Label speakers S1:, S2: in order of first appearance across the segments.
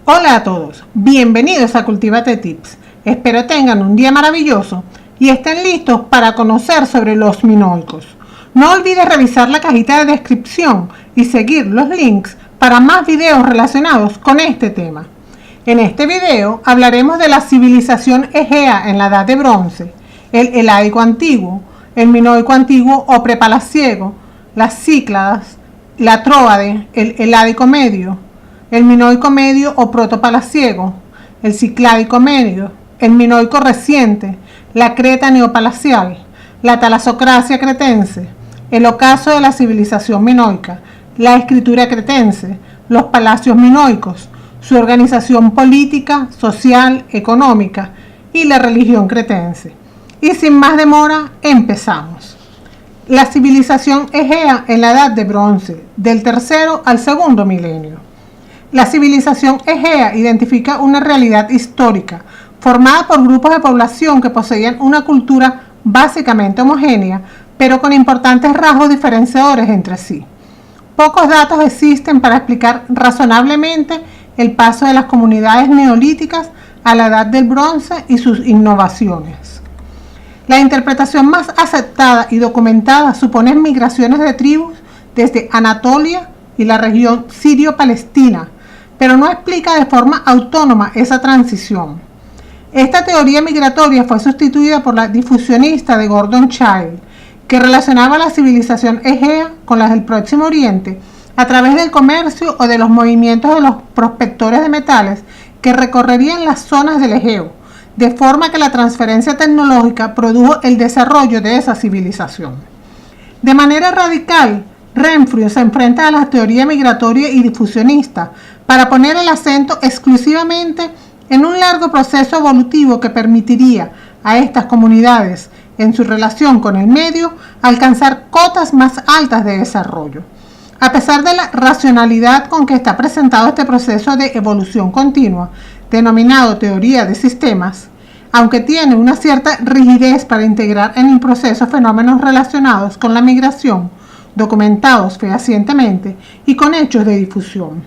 S1: Hola a todos, bienvenidos a Cultívate Tips. Espero tengan un día maravilloso y estén listos para conocer sobre los minoicos. No olvides revisar la cajita de descripción y seguir los links para más videos relacionados con este tema. En este video hablaremos de la civilización egea en la Edad de Bronce, el Heládico antiguo, el minoico antiguo o prepalaciego, las Cícladas, la Tróade, el Heládico medio, el minoico medio o protopalaciego, el cicládico medio, el minoico reciente, la Creta neopalacial, la talasocracia cretense, el ocaso de la civilización minoica, la escritura cretense, los palacios minoicos, su organización política, social, económica y la religión cretense. Y sin más demora, empezamos. La civilización egea en la Edad de Bronce, del tercero al segundo milenio. La civilización egea identifica una realidad histórica formada por grupos de población que poseían una cultura básicamente homogénea, pero con importantes rasgos diferenciadores entre sí. Pocos datos existen para explicar razonablemente el paso de las comunidades neolíticas a la Edad del Bronce y sus innovaciones. La interpretación más aceptada y documentada supone migraciones de tribus desde Anatolia y la región sirio-palestina, pero no explica de forma autónoma esa transición. Esta teoría migratoria fue sustituida por la difusionista de Gordon Childe, que relacionaba la civilización egea con las del Próximo Oriente a través del comercio o de los movimientos de los prospectores de metales que recorrerían las zonas del Egeo, de forma que la transferencia tecnológica produjo el desarrollo de esa civilización. De manera radical, Renfrew se enfrenta a la teoría migratoria y difusionista para poner el acento exclusivamente en un largo proceso evolutivo que permitiría a estas comunidades, en su relación con el medio, alcanzar cotas más altas de desarrollo. A pesar de la racionalidad con que está presentado este proceso de evolución continua, denominado teoría de sistemas, aunque tiene una cierta rigidez para integrar en el proceso fenómenos relacionados con la migración, documentados fehacientemente y con hechos de difusión.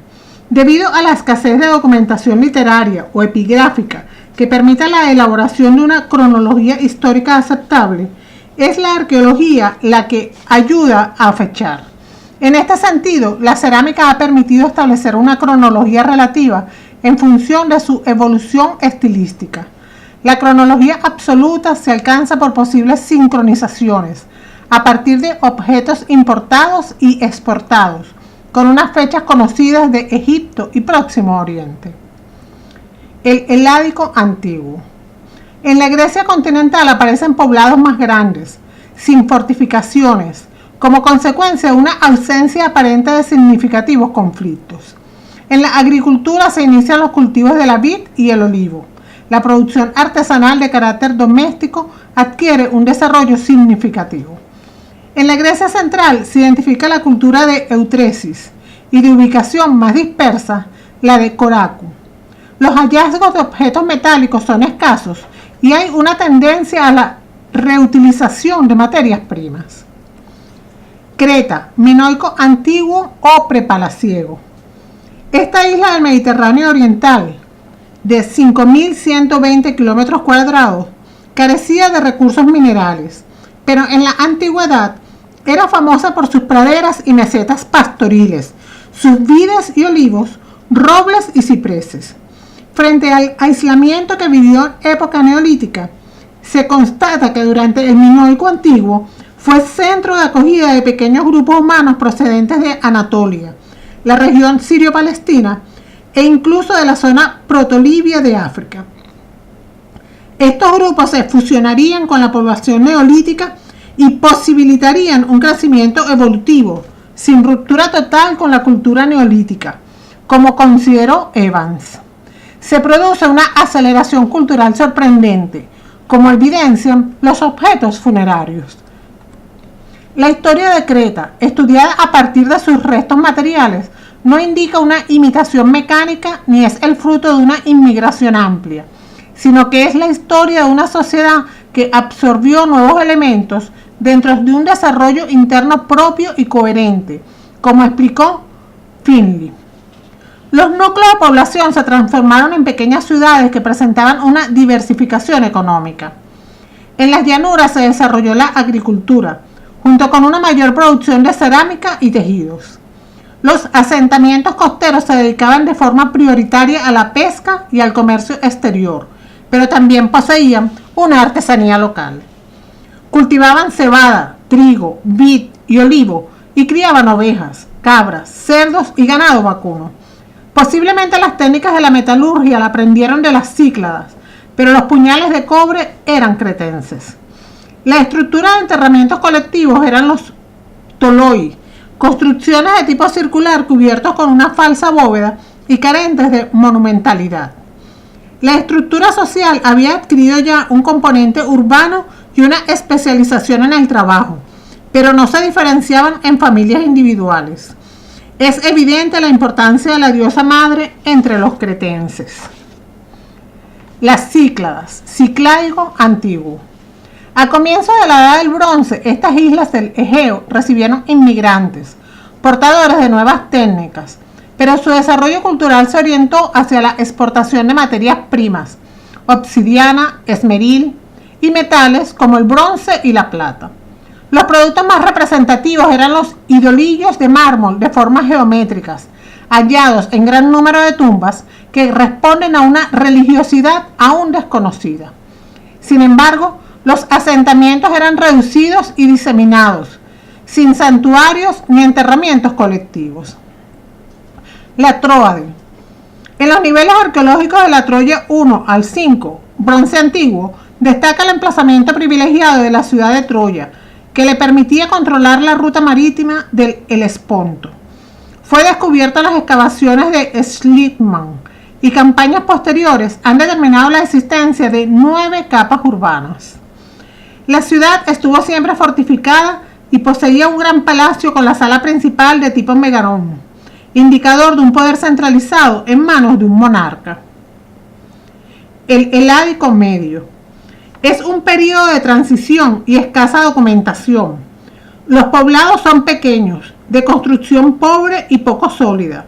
S1: Debido a la escasez de documentación literaria o epigráfica que permita la elaboración de una cronología histórica aceptable, es la arqueología la que ayuda a fechar. En este sentido, la cerámica ha permitido establecer una cronología relativa en función de su evolución estilística. La cronología absoluta se alcanza por posibles sincronizaciones a partir de objetos importados y exportados, con unas fechas conocidas de Egipto y Próximo Oriente. El Heládico antiguo. En la Grecia continental aparecen poblados más grandes, sin fortificaciones, como consecuencia de una ausencia aparente de significativos conflictos. En la agricultura se inician los cultivos de la vid y el olivo. La producción artesanal de carácter doméstico adquiere un desarrollo significativo. En la Grecia central se identifica la cultura de Eutresis y de ubicación más dispersa, la de Coracu. Los hallazgos de objetos metálicos son escasos y hay una tendencia a la reutilización de materias primas. Creta, minoico antiguo o prepalaciego. Esta isla del Mediterráneo oriental, de 5.120 kilómetros cuadrados, carecía de recursos minerales, pero en la antigüedad era famosa por sus praderas y mesetas pastoriles, sus vides y olivos, robles y cipreses. Frente al aislamiento que vivió en época neolítica, se constata que durante el minoico antiguo fue centro de acogida de pequeños grupos humanos procedentes de Anatolia, la región sirio-palestina e incluso de la zona protolibia de África. Estos grupos se fusionarían con la población neolítica y posibilitarían un crecimiento evolutivo, sin ruptura total con la cultura neolítica, como consideró Evans. Se produce una aceleración cultural sorprendente, como evidencian los objetos funerarios. La historia de Creta, estudiada a partir de sus restos materiales, no indica una imitación mecánica ni es el fruto de una inmigración amplia, sino que es la historia de una sociedad que absorbió nuevos elementos dentro de un desarrollo interno propio y coherente, como explicó Finley. Los núcleos de población se transformaron en pequeñas ciudades que presentaban una diversificación económica. En las llanuras se desarrolló la agricultura, junto con una mayor producción de cerámica y tejidos. Los asentamientos costeros se dedicaban de forma prioritaria a la pesca y al comercio exterior, pero también poseían una artesanía local. Cultivaban cebada, trigo, vid y olivo y criaban ovejas, cabras, cerdos y ganado vacuno. Posiblemente las técnicas de la metalurgia la aprendieron de las Cícladas, pero los puñales de cobre eran cretenses. La estructura de enterramientos colectivos eran los toloi, construcciones de tipo circular cubiertos con una falsa bóveda y carentes de monumentalidad. La estructura social había adquirido ya un componente urbano y una especialización en el trabajo, pero no se diferenciaban en familias individuales. Es evidente la importancia de la diosa madre entre los cretenses. Las Cícladas, Ciclaico antiguo. A comienzos de la Edad del Bronce, estas islas del Egeo recibieron inmigrantes, portadores de nuevas técnicas, pero su desarrollo cultural se orientó hacia la exportación de materias primas, obsidiana, esmeril y metales como el bronce y la plata. Los productos más representativos eran los idolillos de mármol de formas geométricas, hallados en gran número de tumbas que responden a una religiosidad aún desconocida. Sin embargo, los asentamientos eran reducidos y diseminados, sin santuarios ni enterramientos colectivos. La Tróade. En los niveles arqueológicos de la Troya 1 al 5, bronce antiguo, destaca el emplazamiento privilegiado de la ciudad de Troya, que le permitía controlar la ruta marítima del Helesponto. Fue descubierto en las excavaciones de Schliemann y campañas posteriores han determinado la existencia de 9 capas urbanas. La ciudad estuvo siempre fortificada y poseía un gran palacio con la sala principal de tipo megarón, indicador de un poder centralizado en manos de un monarca. El Heládico Medio. Es un periodo de transición y escasa documentación. Los poblados son pequeños, de construcción pobre y poco sólida.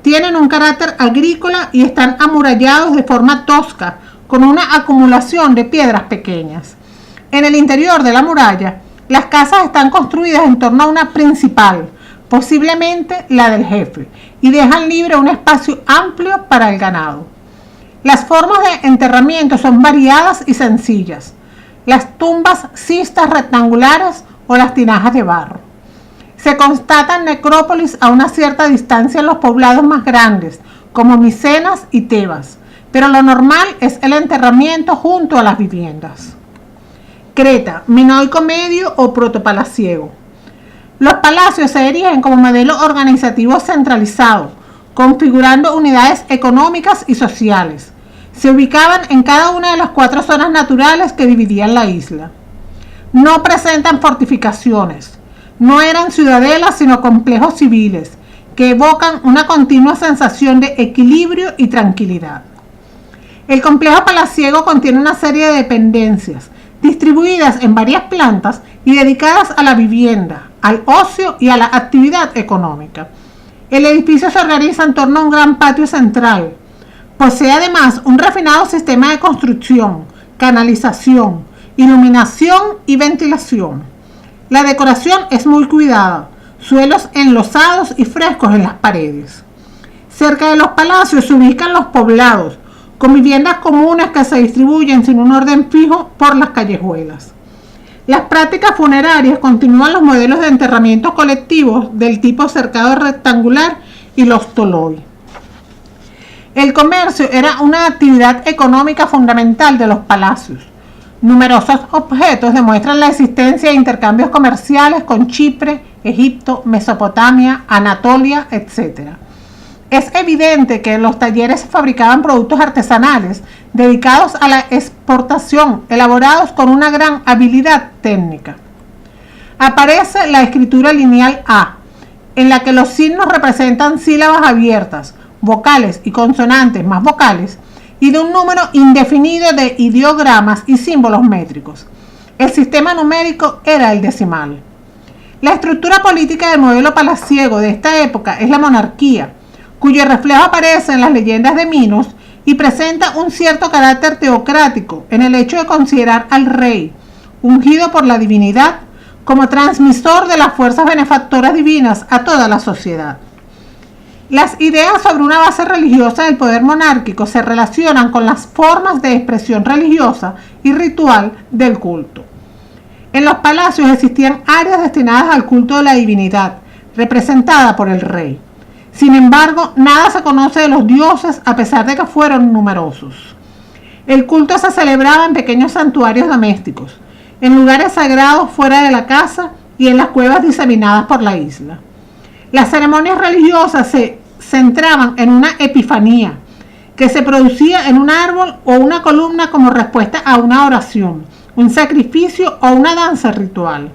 S1: Tienen un carácter agrícola y están amurallados de forma tosca, con una acumulación de piedras pequeñas. En el interior de la muralla, las casas están construidas en torno a una principal, posiblemente la del jefe, y dejan libre un espacio amplio para el ganado. Las formas de enterramiento son variadas y sencillas. Las tumbas cistas rectangulares o las tinajas de barro. Se constatan necrópolis a una cierta distancia en los poblados más grandes, como Micenas y Tebas, pero lo normal es el enterramiento junto a las viviendas. Creta, Minoico Medio o Protopalaciego. Los palacios se erigen como modelo organizativo centralizado, configurando unidades económicas y sociales. Se ubicaban en cada una de las 4 zonas naturales que dividían la isla. No presentan fortificaciones. No eran ciudadelas sino complejos civiles que evocan una continua sensación de equilibrio y tranquilidad. El complejo palaciego contiene una serie de dependencias distribuidas en varias plantas y dedicadas a la vivienda, al ocio y a la actividad económica. El edificio se organiza en torno a un gran patio central. Posee además un refinado sistema de construcción, canalización, iluminación y ventilación. La decoración es muy cuidada, suelos enlosados y frescos en las paredes. Cerca de los palacios se ubican los poblados, con viviendas comunes que se distribuyen sin un orden fijo por las callejuelas. Las prácticas funerarias continúan los modelos de enterramientos colectivos del tipo cercado rectangular y los toloi. El comercio era una actividad económica fundamental de los palacios. Numerosos objetos demuestran la existencia de intercambios comerciales con Chipre, Egipto, Mesopotamia, Anatolia, etc. Es evidente que en los talleres se fabricaban productos artesanales dedicados a la exportación, elaborados con una gran habilidad técnica. Aparece la escritura lineal A, en la que los signos representan sílabas abiertas, vocales y consonantes más vocales, y de un número indefinido de ideogramas y símbolos métricos. El sistema numérico era el decimal. La estructura política del modelo palaciego de esta época es la monarquía, cuyo reflejo aparece en las leyendas de Minos y presenta un cierto carácter teocrático en el hecho de considerar al rey, ungido por la divinidad, como transmisor de las fuerzas benefactoras divinas a toda la sociedad. Las ideas sobre una base religiosa del poder monárquico se relacionan con las formas de expresión religiosa y ritual del culto. En los palacios existían áreas destinadas al culto de la divinidad, representada por el rey. Sin embargo, nada se conoce de los dioses a pesar de que fueron numerosos. El culto se celebraba en pequeños santuarios domésticos, en lugares sagrados fuera de la casa y en las cuevas diseminadas por la isla. Las ceremonias religiosas se centraban en una epifanía, que se producía en un árbol o una columna como respuesta a una oración, un sacrificio o una danza ritual.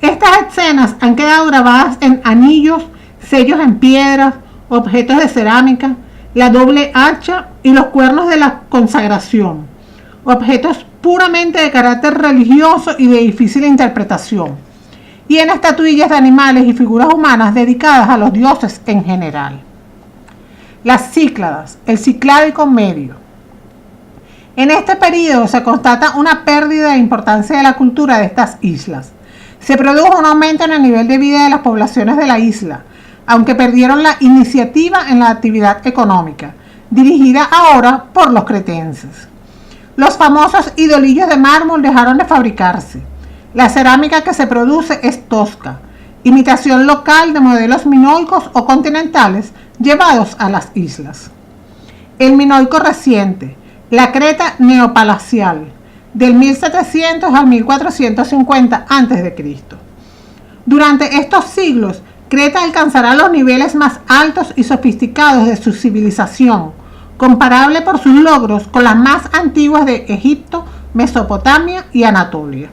S1: Estas escenas han quedado grabadas en anillos, sellos en piedras, objetos de cerámica, la doble hacha y los cuernos de la consagración, objetos puramente de carácter religioso y de difícil interpretación, y en estatuillas de animales y figuras humanas dedicadas a los dioses en general. Las Cícladas, el Cicládico medio. En este periodo se constata una pérdida de importancia de la cultura de estas islas. Se produjo un aumento en el nivel de vida de las poblaciones de la isla, aunque perdieron la iniciativa en la actividad económica, dirigida ahora por los cretenses. Los famosos idolillos de mármol dejaron de fabricarse. La cerámica que se produce es tosca, imitación local de modelos minoicos o continentales llevados a las islas. El minoico reciente, la Creta neopalacial, del 1700 al 1450 a.C. Durante estos siglos, Creta alcanzará los niveles más altos y sofisticados de su civilización, comparable por sus logros con las más antiguas de Egipto, Mesopotamia y Anatolia.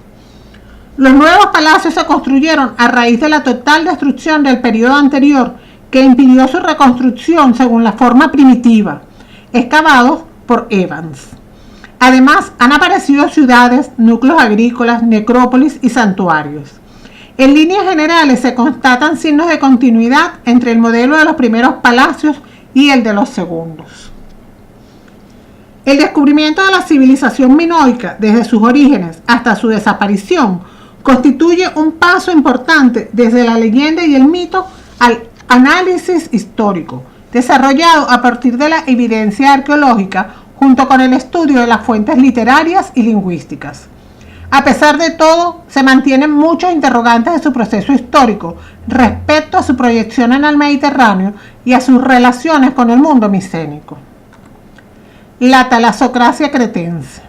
S1: Los nuevos palacios se construyeron a raíz de la total destrucción del periodo anterior, que impidió su reconstrucción según la forma primitiva, excavados por Evans. Además, han aparecido ciudades, núcleos agrícolas, necrópolis y santuarios. En líneas generales se constatan signos de continuidad entre el modelo de los primeros palacios y el de los segundos. El descubrimiento de la civilización minoica desde sus orígenes hasta su desaparición constituye un paso importante desde la leyenda y el mito al análisis histórico, desarrollado a partir de la evidencia arqueológica junto con el estudio de las fuentes literarias y lingüísticas. A pesar de todo, se mantienen muchos interrogantes de su proceso histórico respecto a su proyección en el Mediterráneo y a sus relaciones con el mundo micénico. La talasocracia cretense.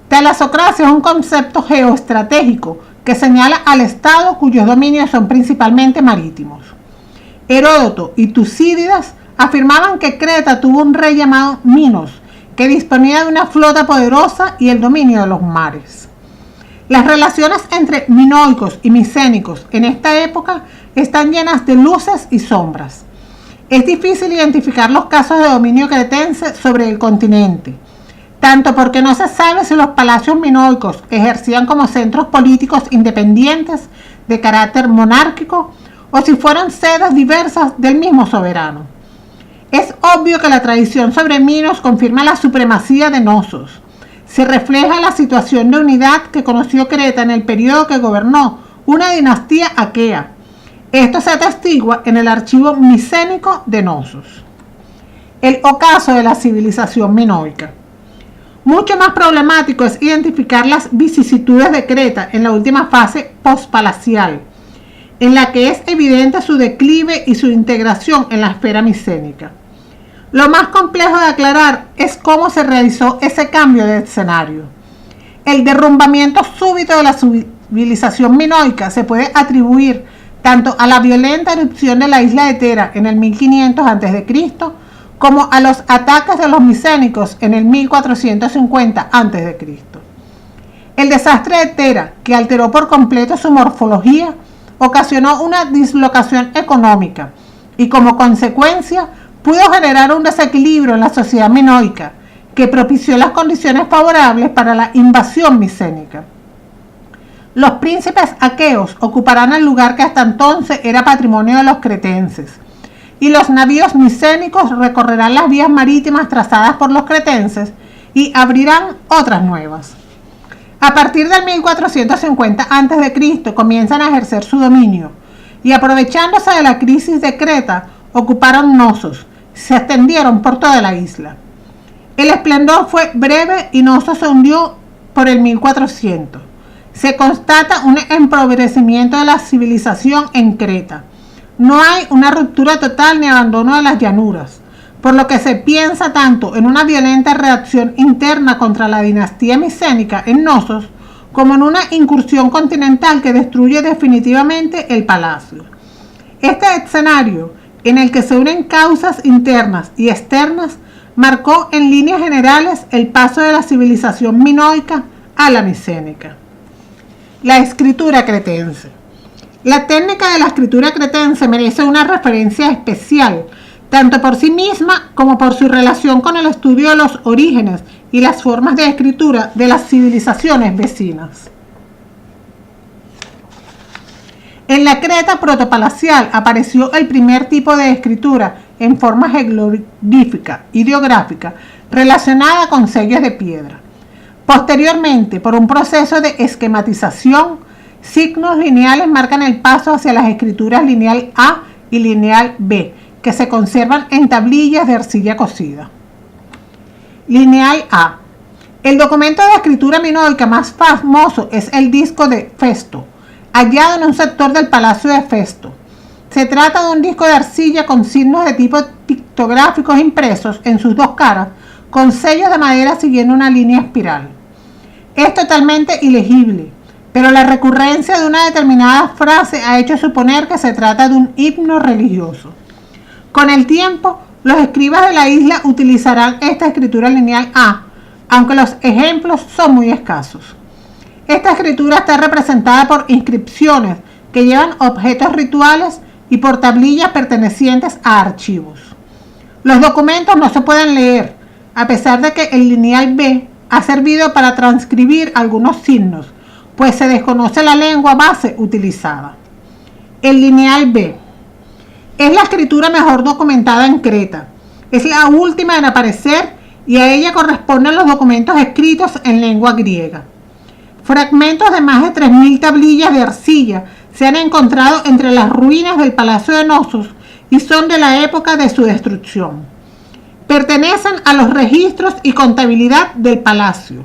S1: Talasocracia es un concepto geoestratégico que señala al Estado cuyos dominios son principalmente marítimos. Heródoto y Tucídides afirmaban que Creta tuvo un rey llamado Minos, que disponía de una flota poderosa y el dominio de los mares. Las relaciones entre minoicos y micénicos en esta época están llenas de luces y sombras. Es difícil identificar los casos de dominio cretense sobre el continente, tanto porque no se sabe si los palacios minoicos ejercían como centros políticos independientes de carácter monárquico o si fueron sedes diversas del mismo soberano. Es obvio que la tradición sobre Minos confirma la supremacía de Knossos. Se refleja la situación de unidad que conoció Creta en el periodo que gobernó una dinastía aquea. Esto se atestigua en el archivo micénico de Knossos. El ocaso de la civilización minoica. Mucho más problemático es identificar las vicisitudes de Creta en la última fase postpalacial, en la que es evidente su declive y su integración en la esfera micénica. Lo más complejo de aclarar es cómo se realizó ese cambio de escenario. El derrumbamiento súbito de la civilización minoica se puede atribuir tanto a la violenta erupción de la isla de Tera en el 1500 a.C., como a los ataques de los micénicos en el 1450 a.C. El desastre de Tera, que alteró por completo su morfología, ocasionó una dislocación económica y como consecuencia pudo generar un desequilibrio en la sociedad minoica que propició las condiciones favorables para la invasión micénica. Los príncipes aqueos ocuparán el lugar que hasta entonces era patrimonio de los cretenses, y los navíos micénicos recorrerán las vías marítimas trazadas por los cretenses y abrirán otras nuevas. A partir del 1450 a.C. comienzan a ejercer su dominio y, aprovechándose de la crisis de Creta, ocuparon Knossos, se extendieron por toda la isla. El esplendor fue breve y Knossos se hundió por el 1400. Se constata un empobrecimiento de la civilización en Creta. No hay una ruptura total ni abandono de las llanuras, por lo que se piensa tanto en una violenta reacción interna contra la dinastía micénica en Knossos, como en una incursión continental que destruye definitivamente el palacio. Este escenario, en el que se unen causas internas y externas, marcó en líneas generales el paso de la civilización minoica a la micénica. La escritura cretense. La técnica de la escritura cretense merece una referencia especial, tanto por sí misma como por su relación con el estudio de los orígenes y las formas de escritura de las civilizaciones vecinas. En la Creta protopalacial apareció el primer tipo de escritura en forma jeroglífica, ideográfica, relacionada con sellos de piedra. Posteriormente, por un proceso de esquematización, signos lineales marcan el paso hacia las escrituras lineal A y lineal B, que se conservan en tablillas de arcilla cocida. Lineal A. El documento de escritura minoica más famoso es el disco de Festo, hallado en un sector del Palacio de Festo. Se trata de un disco de arcilla con signos de tipo pictográficos impresos en sus dos caras, con sellos de madera siguiendo una línea espiral. Es totalmente ilegible, pero la recurrencia de una determinada frase ha hecho suponer que se trata de un himno religioso. Con el tiempo, los escribas de la isla utilizarán esta escritura lineal A, aunque los ejemplos son muy escasos. Esta escritura está representada por inscripciones que llevan objetos rituales y por tablillas pertenecientes a archivos. Los documentos no se pueden leer, a pesar de que el lineal B ha servido para transcribir algunos signos, pues se desconoce la lengua base utilizada. El lineal B es la escritura mejor documentada en Creta. Es la última en aparecer y a ella corresponden los documentos escritos en lengua griega. Fragmentos de más de 3.000 tablillas de arcilla se han encontrado entre las ruinas del Palacio de Knossos y son de la época de su destrucción. Pertenecen a los registros y contabilidad del palacio.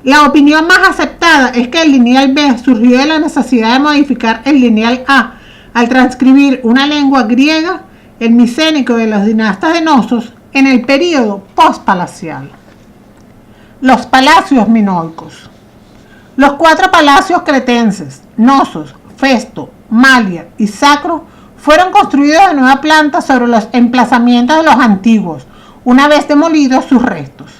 S1: La opinión más aceptada es que el lineal B surgió de la necesidad de modificar el lineal A al transcribir una lengua griega, el micénico de los dinastas de Knossos, en el período postpalacial. Los palacios minoicos. Los 4 palacios cretenses, Knossos, Festo, Malia y Sacro, fueron construidos de nueva planta sobre los emplazamientos de los antiguos, una vez demolidos sus restos.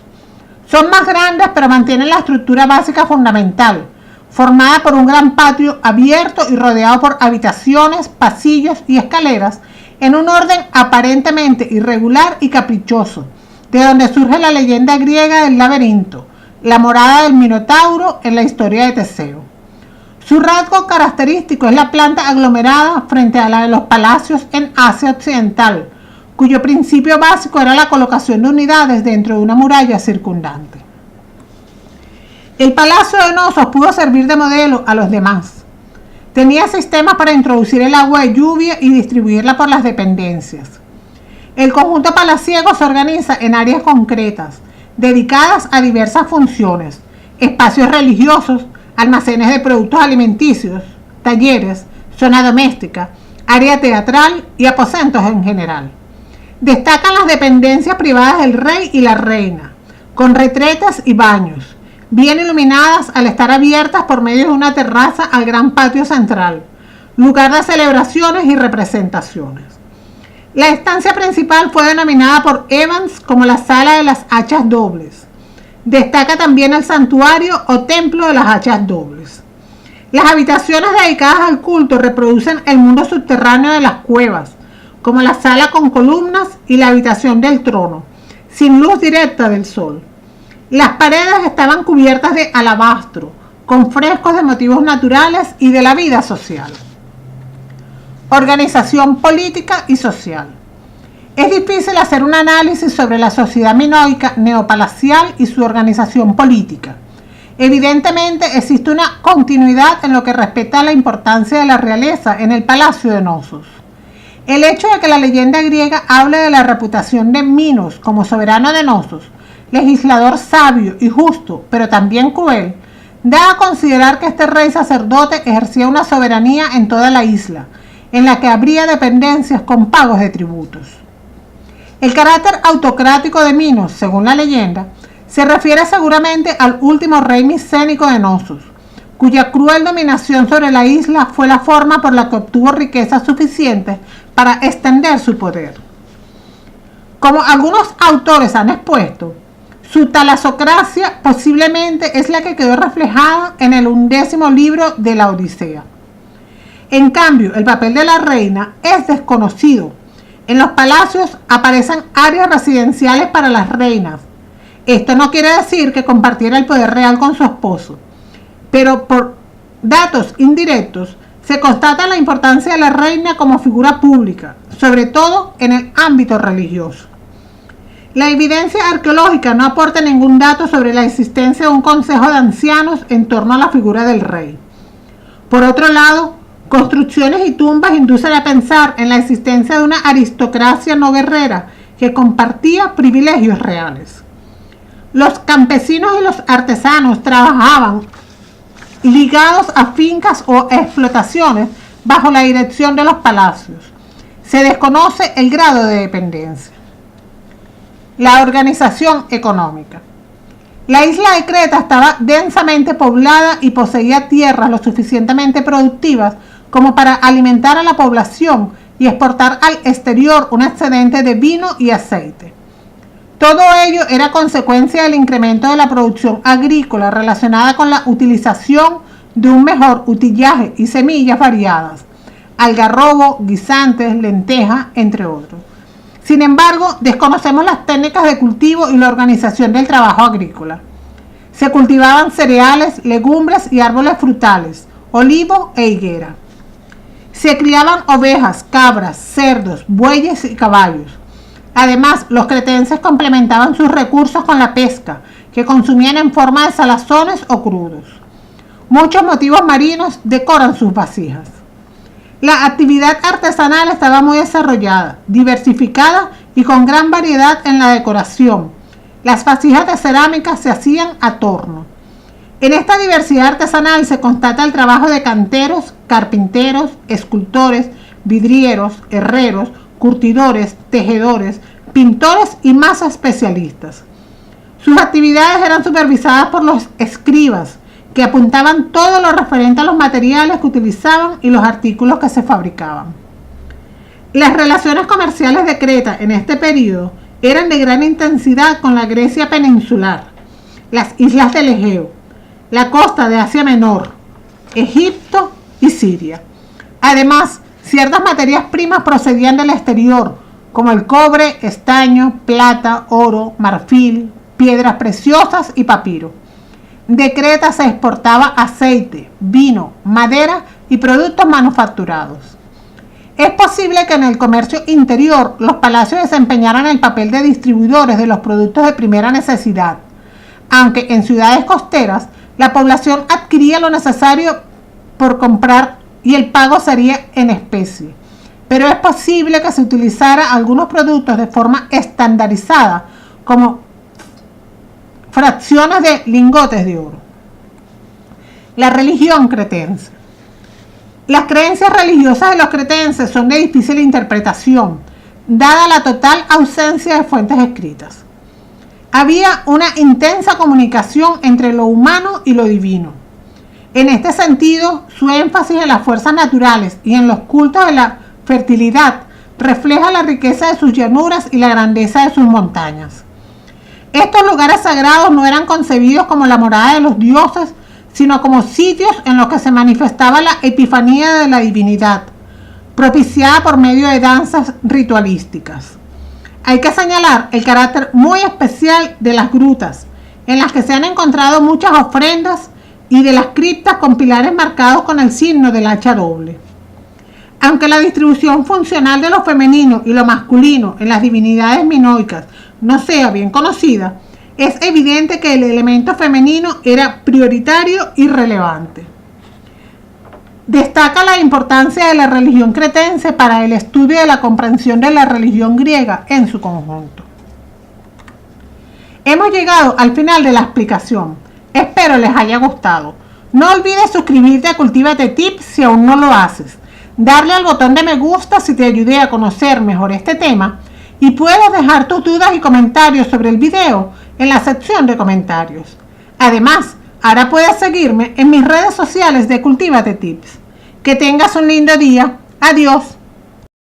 S1: Son más grandes, pero mantienen la estructura básica fundamental, formada por un gran patio abierto y rodeado por habitaciones, pasillos y escaleras en un orden aparentemente irregular y caprichoso, de donde surge la leyenda griega del laberinto, la morada del Minotauro en la historia de Teseo. Su rasgo característico es la planta aglomerada frente a la de los palacios en Asia Occidental, cuyo principio básico era la colocación de unidades dentro de una muralla circundante. El Palacio de Knossos pudo servir de modelo a los demás. Tenía sistemas para introducir el agua de lluvia y distribuirla por las dependencias. El conjunto palaciego se organiza en áreas concretas, dedicadas a diversas funciones: espacios religiosos, almacenes de productos alimenticios, talleres, zona doméstica, área teatral y aposentos en general. Destacan las dependencias privadas del rey y la reina, con retretes y baños, bien iluminadas al estar abiertas por medio de una terraza al gran patio central, lugar de celebraciones y representaciones. La estancia principal fue denominada por Evans como la Sala de las Hachas Dobles. Destaca también el santuario o templo de las hachas dobles. Las habitaciones dedicadas al culto reproducen el mundo subterráneo de las cuevas, como la sala con columnas y la habitación del trono, sin luz directa del sol. Las paredes estaban cubiertas de alabastro, con frescos de motivos naturales y de la vida social. Organización política y social. Es difícil hacer un análisis sobre la sociedad minoica neopalacial y su organización política. Evidentemente existe una continuidad en lo que respecta a la importancia de la realeza en el palacio de Knossos. El hecho de que la leyenda griega hable de la reputación de Minos como soberano de Knossos, legislador sabio y justo, pero también cruel, da a considerar que este rey sacerdote ejercía una soberanía en toda la isla, en la que habría dependencias con pagos de tributos. El carácter autocrático de Minos, según la leyenda, se refiere seguramente al último rey micénico de Knossos, cuya cruel dominación sobre la isla fue la forma por la que obtuvo riquezas suficientes para extender su poder. Como algunos autores han expuesto, su talasocracia posiblemente es la que quedó reflejada en el 11º libro de la Odisea. En cambio, el papel de la reina es desconocido. En los palacios aparecen áreas residenciales para las reinas. Esto no quiere decir que compartiera el poder real con su esposo, pero por datos indirectos se constata la importancia de la reina como figura pública, sobre todo en el ámbito religioso. La evidencia arqueológica no aporta ningún dato sobre la existencia de un consejo de ancianos en torno a la figura del rey. Por otro lado, construcciones y tumbas inducen a pensar en la existencia de una aristocracia no guerrera que compartía privilegios reales. Los campesinos y los artesanos trabajaban ligados a fincas o explotaciones bajo la dirección de los palacios. Se desconoce el grado de dependencia. La organización económica. La isla de Creta estaba densamente poblada y poseía tierras lo suficientemente productivas como para alimentar a la población y exportar al exterior un excedente de vino y aceite. Todo ello era consecuencia del incremento de la producción agrícola relacionada con la utilización de un mejor utillaje y semillas variadas, algarrobo, guisantes, lentejas, entre otros. Sin embargo, desconocemos las técnicas de cultivo y la organización del trabajo agrícola. Se cultivaban cereales, legumbres y árboles frutales, olivo e higuera. Se criaban ovejas, cabras, cerdos, bueyes y caballos. Además, los cretenses complementaban sus recursos con la pesca, que consumían en forma de salazones o crudos. Muchos motivos marinos decoran sus vasijas. La actividad artesanal estaba muy desarrollada, diversificada y con gran variedad en la decoración. Las vasijas de cerámica se hacían a torno. En esta diversidad artesanal se constata el trabajo de canteros, carpinteros, escultores, vidrieros, herreros, curtidores, tejedores, pintores y más especialistas. Sus actividades eran supervisadas por los escribas, que apuntaban todo lo referente a los materiales que utilizaban y los artículos que se fabricaban. Las relaciones comerciales de Creta en este periodo eran de gran intensidad con la Grecia peninsular, las islas del Egeo, la costa de Asia Menor, Egipto y Siria. Además, ciertas materias primas procedían del exterior, como el cobre, estaño, plata, oro, marfil, piedras preciosas y papiro. De Creta se exportaba aceite, vino, madera y productos manufacturados. Es posible que en el comercio interior los palacios desempeñaran el papel de distribuidores de los productos de primera necesidad, aunque en ciudades costeras la población adquiría lo necesario por comprar y el pago sería en especie. Pero es posible que se utilizara algunos productos de forma estandarizada, como fracciones de lingotes de oro. La religión cretense. Las creencias religiosas de los cretenses son de difícil interpretación, dada la total ausencia de fuentes escritas. Había una intensa comunicación entre lo humano y lo divino. En este sentido, su énfasis en las fuerzas naturales y en los cultos de la fertilidad refleja la riqueza de sus llanuras y la grandeza de sus montañas. Estos lugares sagrados no eran concebidos como la morada de los dioses, sino como sitios en los que se manifestaba la epifanía de la divinidad, propiciada por medio de danzas ritualísticas. Hay que señalar el carácter muy especial de las grutas, en las que se han encontrado muchas ofrendas, y de las criptas con pilares marcados con el signo del hacha doble. Aunque la distribución funcional de lo femenino y lo masculino en las divinidades minoicas no sea bien conocida, es evidente que el elemento femenino era prioritario y relevante. Destaca la importancia de la religión cretense para el estudio de la comprensión de la religión griega en su conjunto. Hemos llegado al final de la explicación. Espero les haya gustado. No olvides suscribirte a Cultívate Tips si aún no lo haces. Darle al botón de me gusta si te ayudé a conocer mejor este tema. Y puedes dejar tus dudas y comentarios sobre el video en la sección de comentarios. Además, ahora puedes seguirme en mis redes sociales de Cultívate Tips. Que tengas un lindo día. Adiós.